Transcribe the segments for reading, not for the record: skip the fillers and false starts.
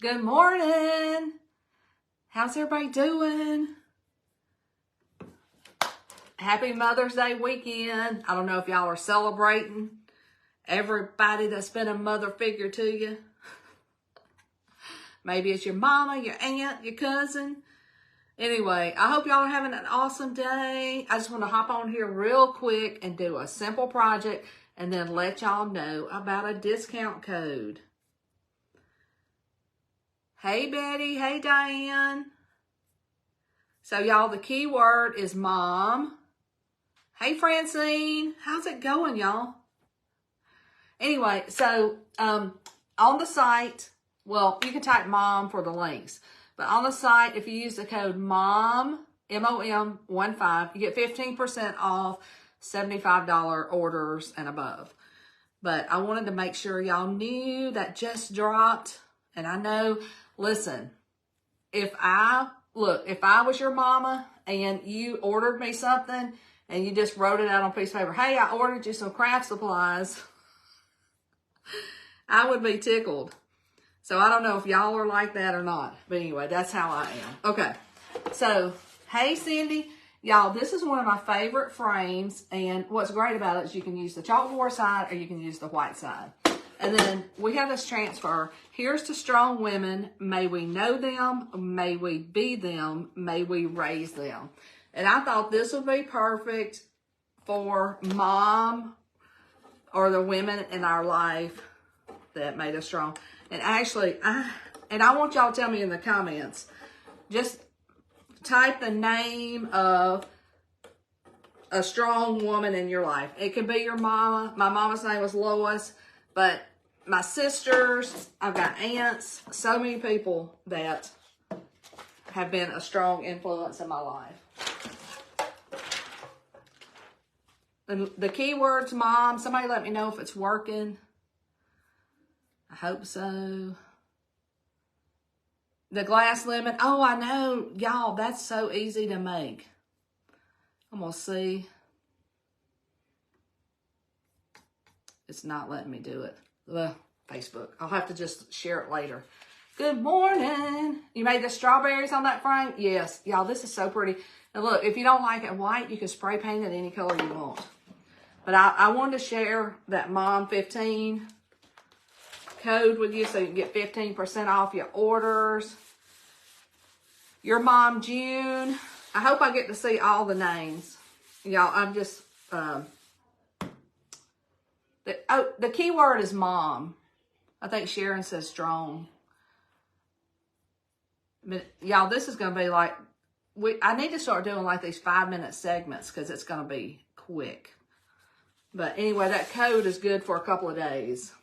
Good morning. How's everybody doing? Happy Mother's Day weekend. I don't know if y'all are celebrating everybody that's been a mother figure to you. Maybe it's your mama, your aunt, your cousin. Anyway, I hope y'all are having an awesome day. I just want to hop on here real quick and do a simple project and then let y'all know about a discount code. Hey, Betty. Hey, Diane. So, y'all, the key word is mom. Hey, Francine. How's it going, y'all? Anyway, so on the site, well, you can type mom for the links. But on the site, if you use the code MOM, M-O-M-15, you get 15% off $75 orders and above. But I wanted to make sure y'all knew that just dropped. And I know, listen, if I was your mama and you ordered me something and you just wrote it out on a piece of paper, hey, I ordered you some craft supplies, I would be tickled. So I don't know if y'all are like that or not. But anyway, that's how I am. Okay. So, hey, Cindy. Y'all, this is one of my favorite frames. And what's great about it is you can use the chalkboard side or you can use the white side. And then we have this transfer. Here's to strong women. May we know them. May we be them. May we raise them. And I thought this would be perfect for mom or the women in our life that made us strong. And actually, I want y'all to tell me in the comments, just type the name of a strong woman in your life. It could be your mama. My mama's name was Lois, but my sisters, I've got aunts, so many people that have been a strong influence in my life. And the keyword's mom. Somebody let me know if it's working. I hope so. The glass lemon. Oh, I know. Y'all, that's so easy to make. I'm going to see. It's not letting me do it. Facebook. I'll have to just share it later. Good morning. You made the strawberries on that frame? Yes. Y'all, this is so pretty. And look, if you don't like it white, you can spray paint it any color you want. But I wanted to share that Mom 15 code with you so you can get 15% off your orders. Your mom, June. I hope I get to see all the names. Y'all, I'm just... the key word is mom. I think Sharon says strong. But y'all, this is going to be like... I need to start doing like these 5-minute segments because it's going to be quick. But anyway, that code is good for a couple of days.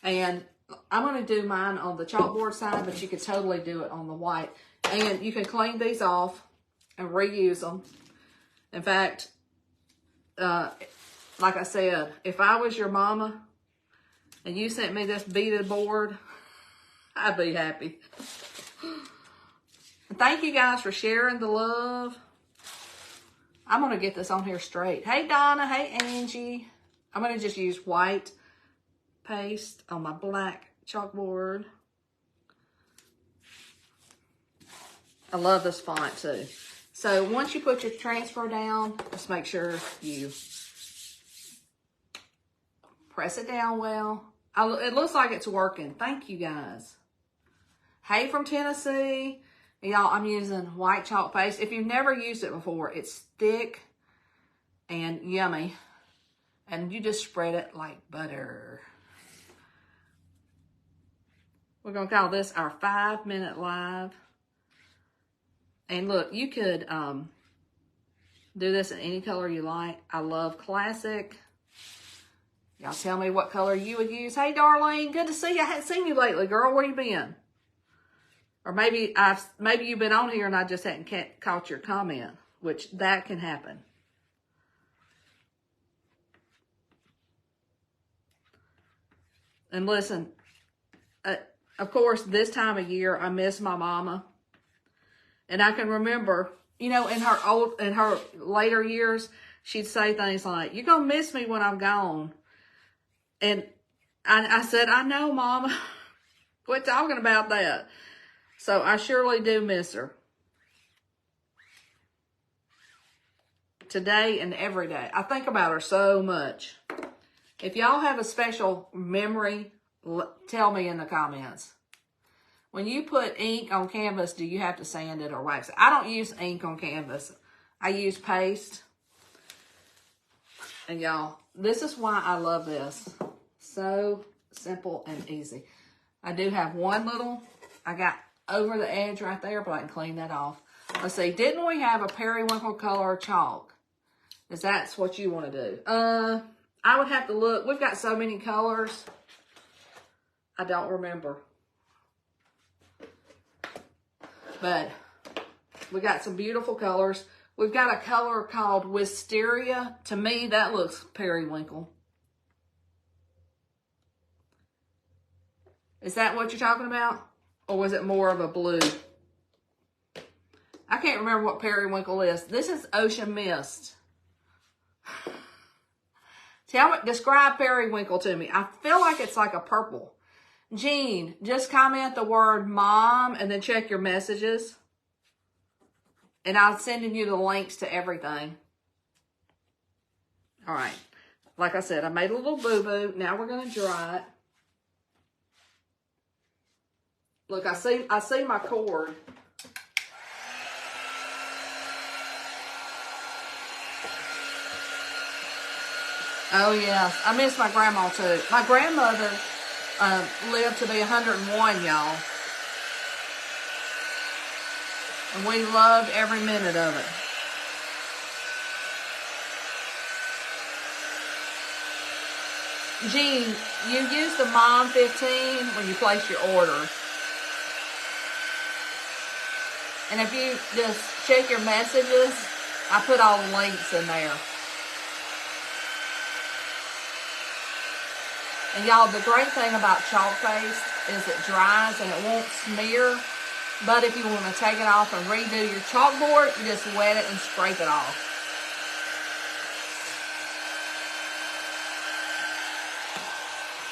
And I'm going to do mine on the chalkboard side, but you could totally do it on the white. And you can clean these off and reuse them. In fact, like I said, if I was your mama and you sent me this beaded board, I'd be happy. Thank you guys for sharing the love. I'm going to get this on here straight. Hey, Donna. Hey, Angie. I'm going to just use white paste on my black chalkboard. I love this font too. So once you put your transfer down, just make sure you press it down well. It looks like it's working. Thank you guys. Hey from Tennessee. Y'all, I'm using white chalk paste. If you've never used it before, it's thick and yummy. And you just spread it like butter. We're going to call this our 5-minute live. And look, you could do this in any color you like. I love classic. Y'all tell me what color you would use. Hey, Darlene, good to see you. I hadn't seen you lately, girl. Where you been? Or maybe you've been on here and I just hadn't caught your comment, which that can happen. And listen, of course, this time of year, I miss my mama. And I can remember, you know, in her later years, she'd say things like, "You're going to miss me when I'm gone." And I said, "I know, Mama." Of Quit talking about that. So I surely do miss her. Today and every day. I think about her so much. If y'all have a special memory, tell me in the comments. When you put ink on canvas, do you have to sand it or wax it? I don't use ink on canvas. I use paste. And y'all, this is why I love this. So simple and easy. I do have one little, I got over the edge right there, but I can clean that off. Let's see, didn't we have a periwinkle color chalk? Is that what you want to do? I would have to look. We've got so many colors. I don't remember. But we got some beautiful colors. We've got a color called Wisteria. To me, that looks periwinkle. Is that what you're talking about? Or was it more of a blue? I can't remember what periwinkle is. This is Ocean Mist. Describe periwinkle to me. I feel like it's like a purple. Jean, just comment the word mom and then check your messages. And I'm sending you the links to everything. All right. Like I said, I made a little boo-boo. Now we're going to dry it. Look, I see my cord. Oh, yes. I miss my grandma, too. My grandmother lived to be 101, y'all. And we loved every minute of it. Jean, you use the Mom 15 when you place your order. And if you just check your messages, I put all the links in there. And y'all, the great thing about chalk paste is it dries and it won't smear. But if you want to take it off and redo your chalkboard, you just wet it and scrape it off.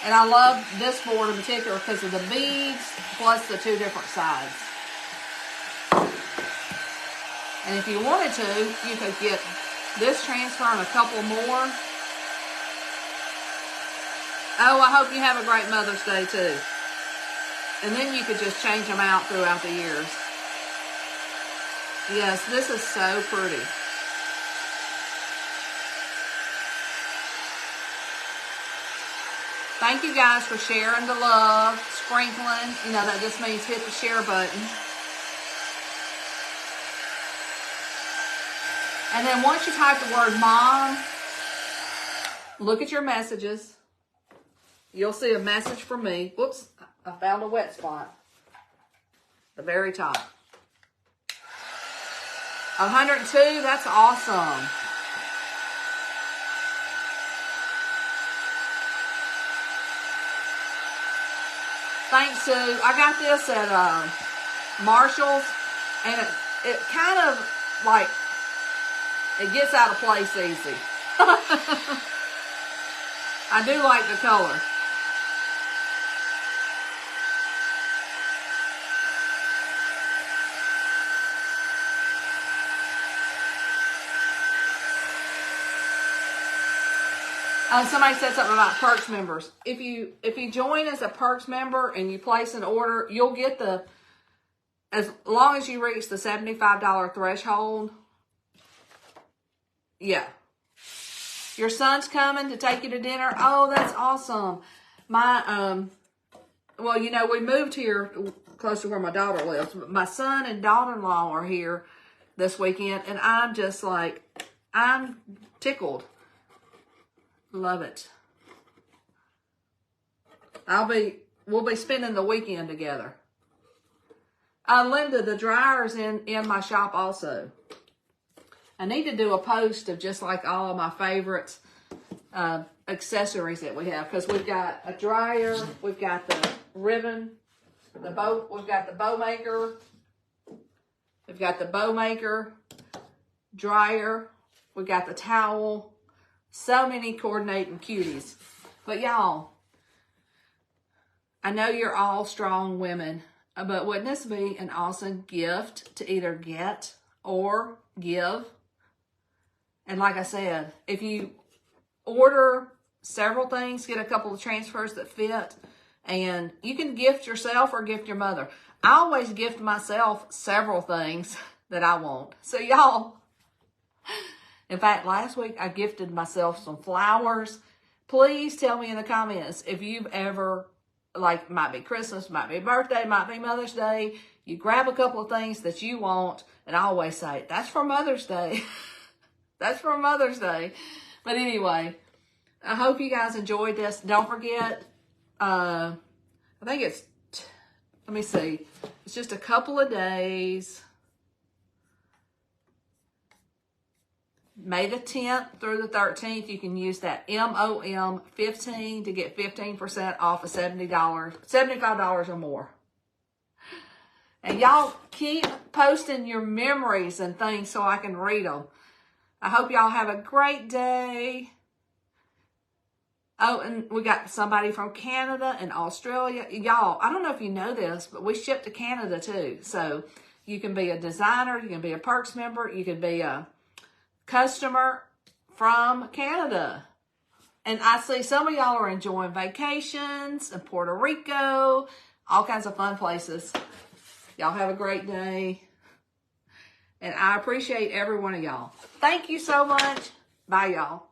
And I love this board in particular because of the beads plus the two different sides. And if you wanted to, you could get this transfer and a couple more. Oh, I hope you have a great Mother's Day too. And then you could just change them out throughout the years. Yes, this is so pretty. Thank you guys for sharing the love, sprinkling. You know, that just means hit the share button. And then once you type the word mom, look at your messages. You'll see a message from me. Whoops, I found a wet spot. The very top. 102, that's awesome. Thanks, Sue. I got this at Marshall's, and it kind of like, it gets out of place easy. I do like the color. Somebody said something about Perks members. If you join as a Perks member and you place an order, you'll get as long as you reach the $75 threshold. Yeah. Your son's coming to take you to dinner. Oh, that's awesome. My, well, you know, we moved here close to where my daughter lives. My son and daughter-in-law are here this weekend, and I'm just like, I'm tickled. Love it. We'll be spending the weekend together. Linda, the dryer's in my shop also. I need to do a post of just like all of my favorites, accessories that we have, because we've got a dryer, we've got the ribbon, we've got the bow maker, dryer, we've got the towel. So many coordinating cuties. But y'all, I know you're all strong women, but wouldn't this be an awesome gift to either get or give? And like I said, if you order several things, get a couple of transfers that fit, and you can gift yourself or gift your mother. I always gift myself several things that I want. So y'all, in fact, last week I gifted myself some flowers. Please tell me in the comments if you've ever, like, might be Christmas, might be birthday, might be Mother's Day, you grab a couple of things that you want, and I always say, that's for Mother's Day. That's for Mother's Day. But anyway, I hope you guys enjoyed this. Don't forget, I think it's, let me see, it's just a couple of days. May the 10th through the 13th, you can use that MOM15 to get 15% off of $75 or more. And y'all keep posting your memories and things so I can read them. I hope y'all have a great day. Oh, and we got somebody from Canada and Australia. Y'all, I don't know if you know this, but we ship to Canada too. So you can be a designer, you can be a Perks member, you can be a customer from Canada. And I see some of y'all are enjoying vacations in Puerto Rico, all kinds of fun places. Y'all have a great day. And I appreciate every one of y'all. Thank you so much. Bye, y'all.